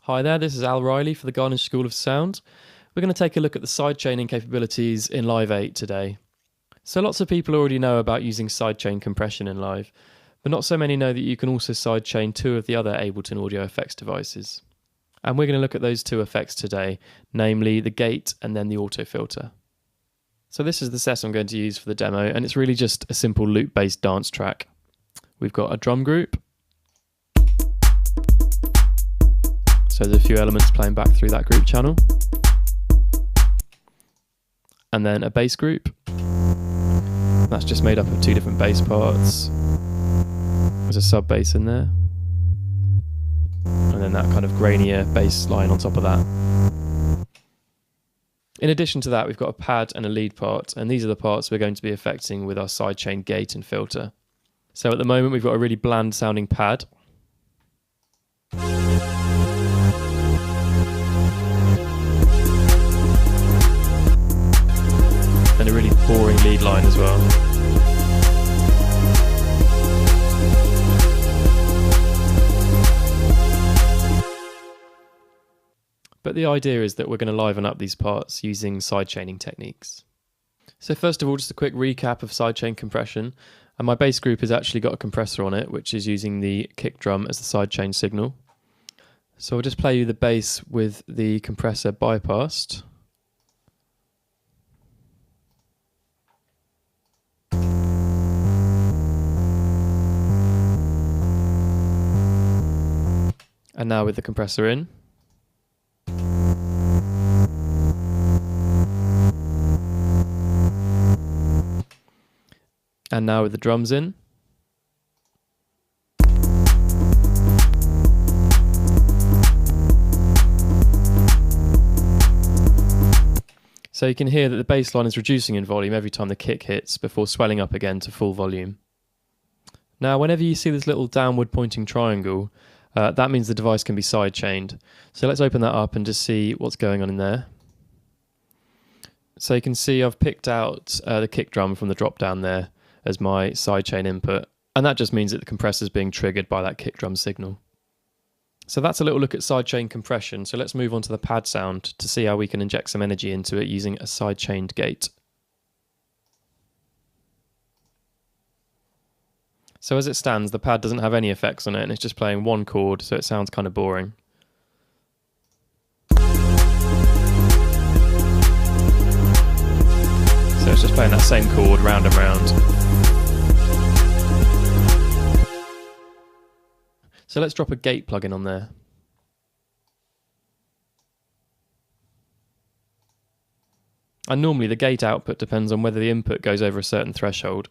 Hi there, this is Al Riley for the Garnish School of Sound. We're going to take a look at the sidechaining capabilities in Live 8 today. So lots of people already know about using sidechain compression in Live, but not so many know that you can also sidechain two of the other Ableton audio effects devices. And we're going to look at those two effects today, namely the gate and then the auto filter. So this is the set I'm going to use for the demo, and it's really just a simple loop-based dance track. We've got a drum group. So there's a few elements playing back through that group channel. And then a bass group. That's just made up of two different bass parts. There's a sub bass in there. And then that kind of grainier bass line on top of that. In addition to that, we've got a pad and a lead part, and these are the parts we're going to be affecting with our sidechain gate and filter. So at the moment we've got a really bland sounding pad. And a really boring lead line as well. But the idea is that we're going to liven up these parts using sidechaining techniques. So first of all, just a quick recap of sidechain compression. And my bass group has actually got a compressor on it, which is using the kick drum as the sidechain signal. So I'll just play you the bass with the compressor bypassed. And now with the compressor in. And now with the drums in. So you can hear that the bass line is reducing in volume every time the kick hits before swelling up again to full volume. Now whenever you see this little downward pointing triangle, that means the device can be sidechained. So let's open that up and just see what's going on in there. So you can see I've picked out the kick drum from the drop down there as my sidechain input, and that just means that the compressor is being triggered by that kick drum signal. So that's a little look at sidechain compression. So let's move on to the pad sound to see how we can inject some energy into it using a sidechained gate. So as it stands, the pad doesn't have any effects on it, and it's just playing one chord, so it sounds kind of boring. So it's just playing that same chord round and round. So let's drop a gate plugin on there. And normally the gate output depends on whether the input goes over a certain threshold.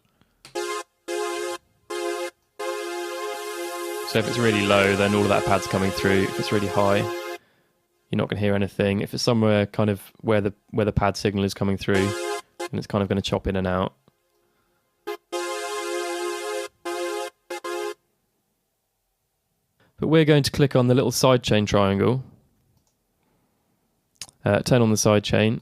So if it's really low, then all of that pad's coming through. If it's really high, you're not going to hear anything. If it's somewhere kind of where the pad signal is coming through, then it's kind of going to chop in and out. But we're going to click on the little sidechain triangle, turn on the sidechain,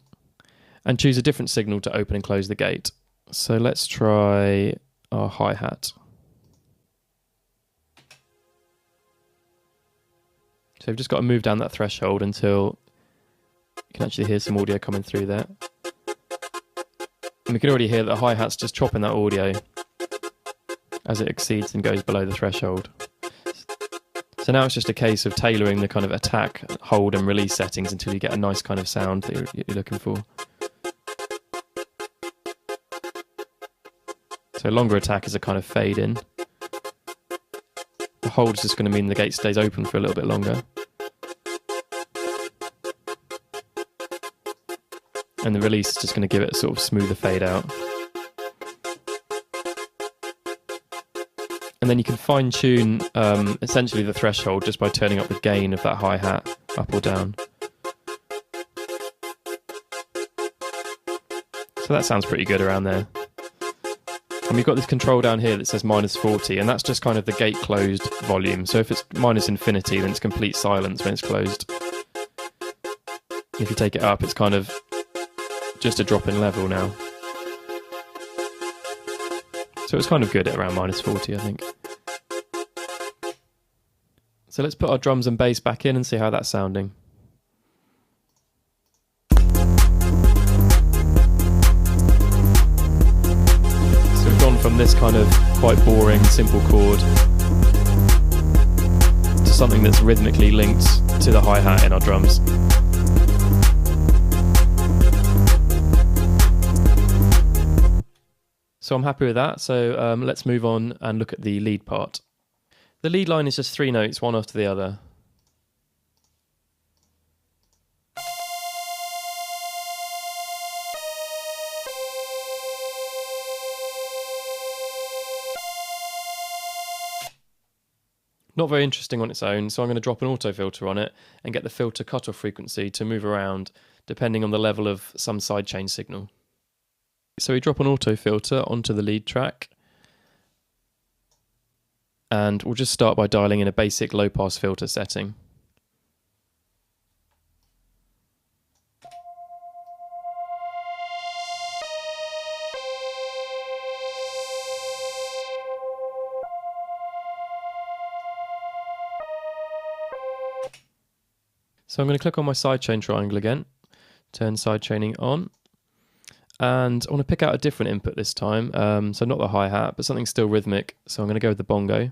and choose a different signal to open and close the gate. So let's try our hi-hat. So we've just got to move down that threshold until you can actually hear some audio coming through there. And we can already hear that the hi-hat's just chopping that audio as it exceeds and goes below the threshold. So now it's just a case of tailoring the kind of attack, hold and release settings until you get a nice kind of sound that you're looking for. So longer attack is a kind of fade in. The hold is just going to mean the gate stays open for a little bit longer. And the release is just going to give it a sort of smoother fade out. And then you can fine tune essentially the threshold just by turning up the gain of that hi-hat up or down. So that sounds pretty good around there. And we've got this control down here that says -40, and that's just kind of the gate closed volume. So if it's -infinity, then it's complete silence when it's closed. If you take it up, it's kind of just a drop in level now. So it's kind of good at around -40, I think. So let's put our drums and bass back in and see how that's sounding. So we've gone from this kind of quite boring, simple chord to something that's rhythmically linked to the hi-hat in our drums. So I'm happy with that, so let's move on and look at the lead part. The lead line is just 3 notes, one after the other. Not very interesting on its own, so I'm going to drop an auto filter on it and get the filter cutoff frequency to move around depending on the level of some sidechain signal. So we drop an auto filter onto the lead track, and we'll just start by dialing in a basic low pass filter setting. So I'm going to click on my sidechain triangle again, turn sidechaining on. And I want to pick out a different input this time, so not the hi-hat, but something still rhythmic. So I'm going to go with the bongo.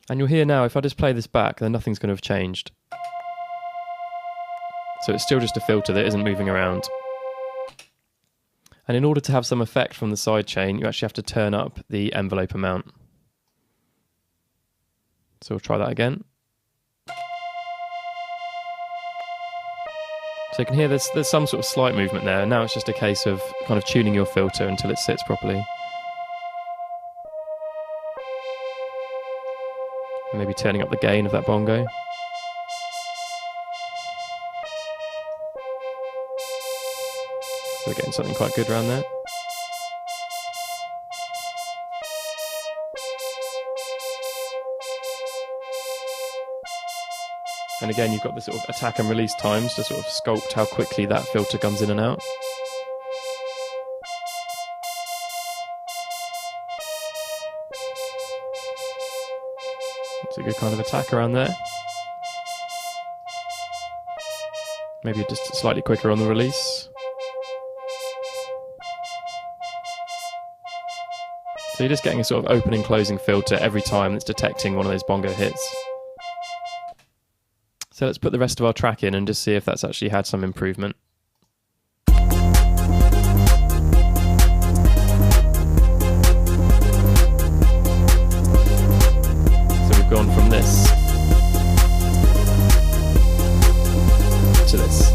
And you'll hear now, if I just play this back, then nothing's going to have changed. So it's still just a filter that isn't moving around. And in order to have some effect from the sidechain, you actually have to turn up the envelope amount. So we'll try that again. So you can hear there's some sort of slight movement there, and now it's just a case of kind of tuning your filter until it sits properly. And maybe turning up the gain of that bongo. So we're getting something quite good around there. And again, you've got the sort of attack and release times to sort of sculpt how quickly that filter comes in and out. It's a good kind of attack around there. Maybe just slightly quicker on the release. So you're just getting a sort of opening closing filter every time it's detecting one of those bongo hits. So let's put the rest of our track in and just see if that's actually had some improvement. So we've gone from this to this.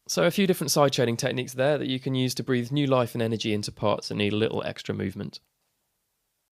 So a few different sidechaining techniques there that you can use to breathe new life and energy into parts that need a little extra movement.